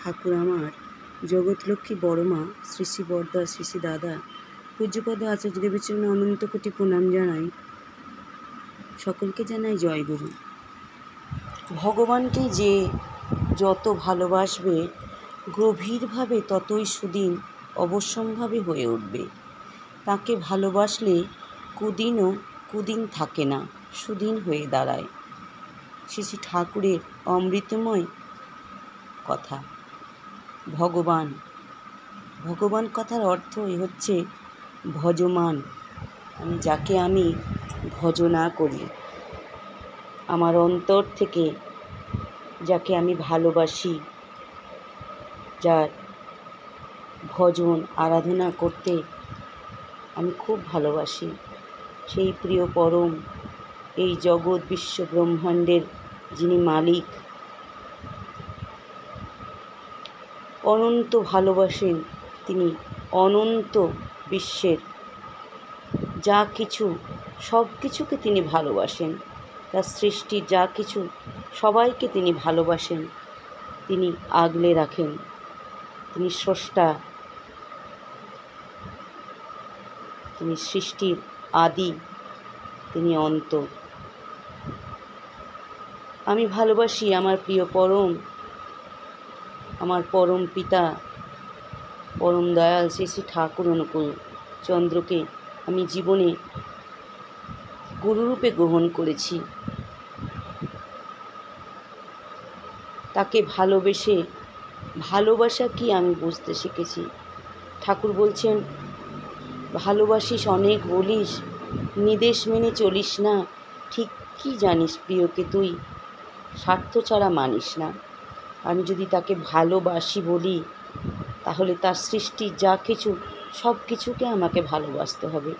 ঠাকুর আমার জগৎলক্ষ্মী বড়মা শ্রী শ্রী বরদা শ্রী শ্রী দাদা পূজ্যপদ আচার্যদেবের জন্য অনন্ত কোটি প্রণাম জানাই। সকলকে জানাই জয়গুরু। ভগবানকে যে যত ভালোবাসবে গভীরভাবে ততই সুদিন অবশ্যম্ভাবী হয়ে উঠবে। তাকে ভালোবাসলে কুদিন থাকে না, সুদিন হয়ে দাঁড়ায়। শ্রী শ্রী ঠাকুরের অমৃতময় কথা। ভগবান কথার অর্থই হচ্ছে ভজমান, যাকে আমি ভজনা করি, আমার অন্তর থেকে যাকে আমি ভালোবাসি, যার ভজন আরাধনা করতে আমি খুব ভালোবাসি, সেই প্রিয় পরম এই জগৎ বিশ্ব ব্রহ্মাণ্ডের যিনি মালিক, অনন্ত ভালোবাসেন তিনি। অনন্ত বিশ্বের যা কিছু সব কিছুকে তিনি ভালোবাসেন, তার সৃষ্টির যা কিছু সবাইকে তিনি ভালোবাসেন, তিনি আগলে রাখেন। তিনি স্রষ্টা, তিনি সৃষ্টির আদি, তিনি অন্ত। আমি ভালোবাসি আমার প্রিয় পরম, আমার পরম পিতা পরম দয়াল শ্রী শ্রী ঠাকুর অনুকূল চন্দ্রকে আমি জীবনে গুরুরূপে গ্রহণ করেছি। তাকে ভালোবেসে ভালোবাসা কি আমি বুঝতে শিখেছি। ঠাকুর বলছেন, ভালোবাসিস অনেক বলিস, নির্দেশ মেনে চলিস না, ঠিক কি জানিস প্রিয়কে তুই, স্বার্থ ছাড়া মানিস না। আমি যদি তাকে ভালোবাসি বলি, তাহলে তার সৃষ্টির যা কিছু সব কিছুকে আমাকে ভালোবাসতে হবে।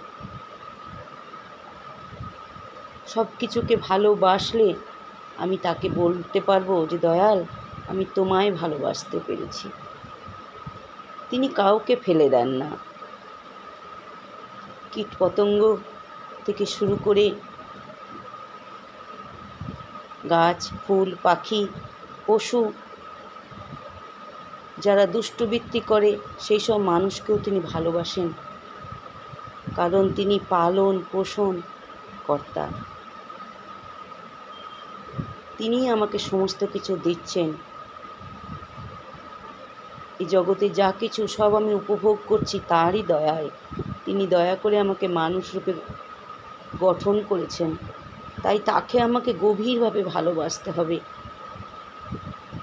সব কিছুকে ভালোবাসলে আমি তাকে বলতে পারবো যে দয়াল, আমি তোমায় ভালোবাসতে পেরেছি। তিনি কাউকে ফেলে দেন না। কীট পতঙ্গ থেকে শুরু করে গাছ, ফুল, পাখি, পশু, যারা দুষ্টবৃত্তি করে সেই সব মানুষকেও তিনি ভালোবাসেন, কারণ তিনি পালন পোষণ কর্তা। তিনিই আমাকে সমস্ত কিছু দিচ্ছেন। এই জগতে যা কিছু সব আমি উপভোগ করছি তারই দয়ায়। তিনি দয়া করে আমাকে মানুষ রূপে গঠন করেছেন, তাই তাকে আমাকে গভীরভাবে ভালোবাসতে হবে।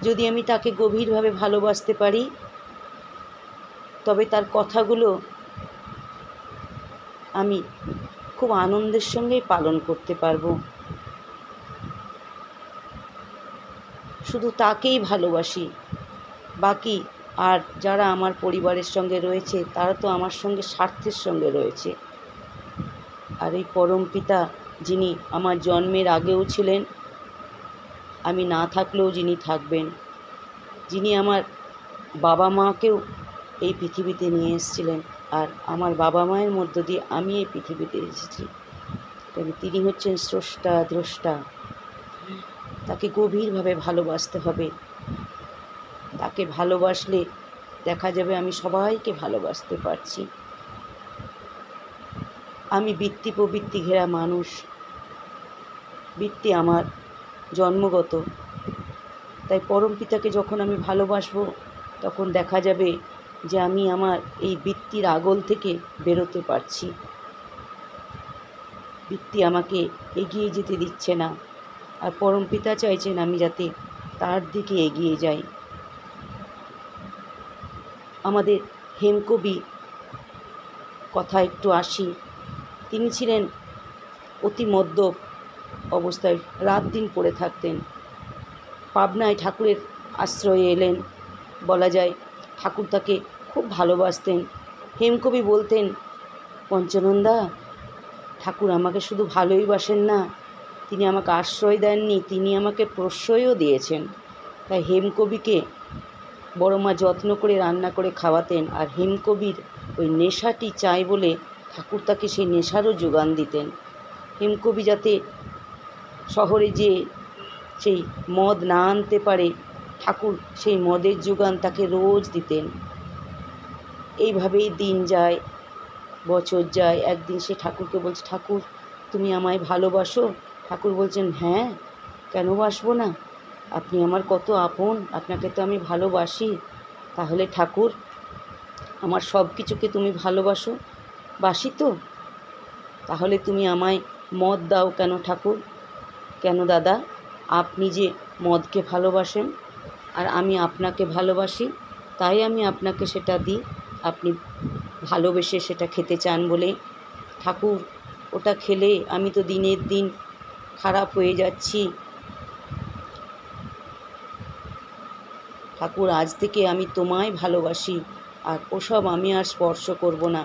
যদি আমি তাকে গভীরভাবে ভালোবাসতে পারি, তবে তার কথাগুলো আমি খুব আনন্দের সঙ্গেই পালন করতে পারবো। শুধু তাকেই ভালোবাসি, বাকি আর যারা আমার পরিবারের সঙ্গে রয়েছে তারা তো আমার সঙ্গে স্বার্থের সঙ্গে রয়েছে। আর এই পরম পিতা যিনি আমার জন্মের আগেও ছিলেন, আমি না থাকলেও যিনি থাকবেন, যিনি আমার বাবা মাকেও এই পৃথিবীতে নিয়ে এসেছিলেন, আর আমার বাবা মায়ের মধ্য দিয়ে আমি এই পৃথিবীতে এসেছি, তবে তিনি হচ্ছেন স্রষ্টা দ্রষ্টা। তাকে গভীরভাবে ভালোবাসতে হবে। তাকে ভালোবাসলে দেখা যাবে আমি সবাইকে ভালোবাসতে পারছি। আমি বৃত্তি প্রবৃত্তি ঘেরা মানুষ, বৃত্তি আমার জন্মগত, তাই পরম পিতাকে যখন আমি ভালোবাসবো তখন দেখা যাবে যে আমি আমার এই বৃত্তির আগল থেকে বেরোতে পারছি। বৃত্তি আমাকে এগিয়ে যেতে দিচ্ছে না, আর পরম পিতা চাইছেন আমি যাতে তার দিকে এগিয়ে যাই। আমাদের হেমকবি কথা একটু আসি। তিনি ছিলেন অতি মদ্যপ অবস্থায়, রাত দিন পড়ে থাকতেন। পাবনায় ঠাকুরের আশ্রয়ে এলেন, বলা যায় ঠাকুর তাকে খুব ভালোবাসতেন। হেমকবি বলতেন, পঞ্চানন্দা, ঠাকুর আমাকে শুধু ভালোই বাসেন না, তিনি আমাকে আশ্রয় দেননি, তিনি আমাকে প্রশ্রয়ও দিয়েছেন। তাই হেমকবিকে বড়মা যত্ন করে রান্না করে খাওয়াতেন, আর হেমকবির ওই নেশাটি চাই বলে ঠাকুর তাকে সেই নেশারও যোগান দিতেন। হেমকবি যাতে শহরে যে সেই মদ না আনতে পারে, ঠাকুর সেই মদের যোগান তাকে রোজ দিতেন। এইভাবেই দিন যায়, বছর যায়। একদিন সে ঠাকুরকে বলছে, ঠাকুর তুমি আমায় ভালোবাসো? ঠাকুর বলছেন, হ্যাঁ, কেন বাসবো না, আপনি আমার কত আপন, আপনাকে তো আমি ভালোবাসি। তাহলে ঠাকুর আমার সব কিছুকে তুমি ভালোবাসো? বাসি তো। তাহলে তুমি আমায় মদ দাও কেন ঠাকুর? কেন দাদা, আপনি যে মদকে ভালোবাসেন আর আমি আপনাকে ভালোবাসি, তাই আমি আপনাকে সেটা দিই। আপনি ভালোবেসে সেটা খেতে চান বলে। ঠাকুর ওটা খেলে আমি তো দিনের দিন খারাপ হয়ে যাচ্ছি। ঠাকুর আজ থেকে আমি তোমায় ভালোবাসি, আর ওসব আমি আর স্পর্শ করব না।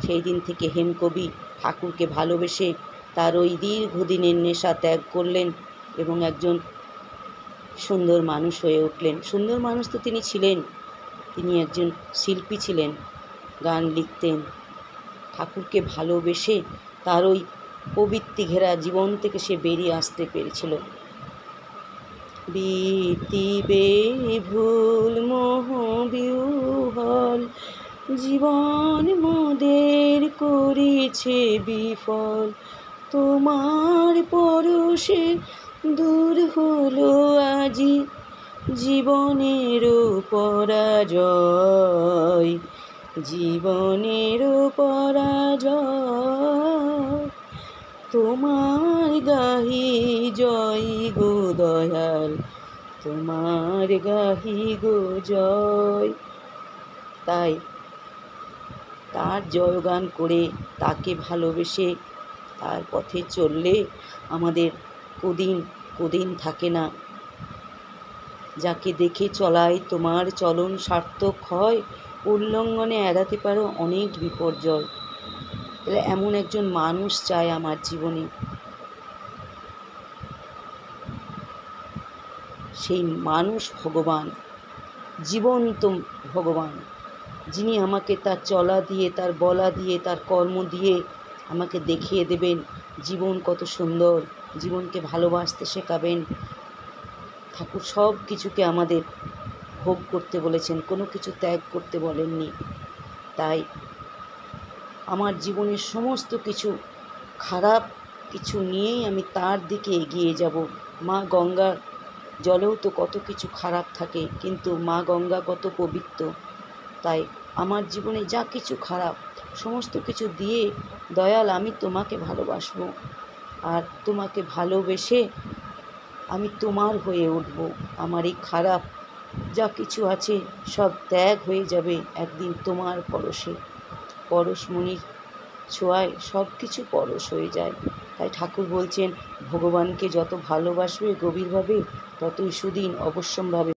সেই দিন থেকে হেমকবি ঠাকুরকে ভালোবেসে তার ওই দীর্ঘদিনের নেশা ত্যাগ করলেন এবং একজন সুন্দর মানুষ হয়ে উঠলেন। সুন্দর মানুষ তো তিনি ছিলেন, তিনি একজন শিল্পী ছিলেন, গান লিখতেন। ঠাকুরকে ভালোবেসে তার ওই প্রবৃত্তি ঘেরা জীবন থেকে সে বেরিয়ে আসতে পেরেছিল। বিতিবে ভুল মোহ বিহ্বল, জীবন মোদের করেছে বিফল, তোমার পরশে দূর হলো আজি জীবনেরও পরাজয়, জীবনেরও পরাজয়। তোমার গাহি জয় গো দয়াল, তোমার গাহি গো জয়। তাই তার জয়গান করে, তাকে ভালোবেসে তার পথে চললে আমাদের কদিন থাকে না। যাকে দেখে চলাই তোমার চলন সার্থক হয়, উল্লঙ্ঘনে এড়াতে পারো অনেক বিপর্যয়। তাহলে এমন একজন মানুষ চাই আমার জীবনে। সেই মানুষ ভগবান, জীবন্ত ভগবান, যিনি আমাকে তার চলা দিয়ে, তার বলা দিয়ে, তার কর্ম দিয়ে আমাকে দেখিয়ে দেবেন জীবন কত সুন্দর, জীবনকে ভালোবাসতে শেখাবেন। ঠাকুর সব কিছুকে আমাদের ভোগ করতে বলেছেন, কোনো কিছু ত্যাগ করতে বলেননি। তাই আমার জীবনের সমস্ত কিছু খারাপ কিছু নিয়েই আমি তার দিকে এগিয়ে যাব। মা গঙ্গার জলেও তো কত কিছু খারাপ থাকে, কিন্তু মা গঙ্গা কত পবিত্র। তাই আমার জীবনে যা কিছু খারাপ সমস্ত কিছু দিয়ে, দয়াল আমি তোমাকে ভালোবাসবো, আর তোমাকে ভালোবেসে আমি তোমার হয়ে উঠব। আমার এই খারাপ যা কিছু আছে সব ত্যাগ হয়ে যাবে একদিন তোমার পরশে। পরশমণির ছোঁয়ায় সব কিছু পরশ হয়ে যায়। তাই ঠাকুর বলছেন, ভগবানকে যত ভালোবাসবে গভীরভাবে, ততই সুদিন অবশ্যম্ভাবে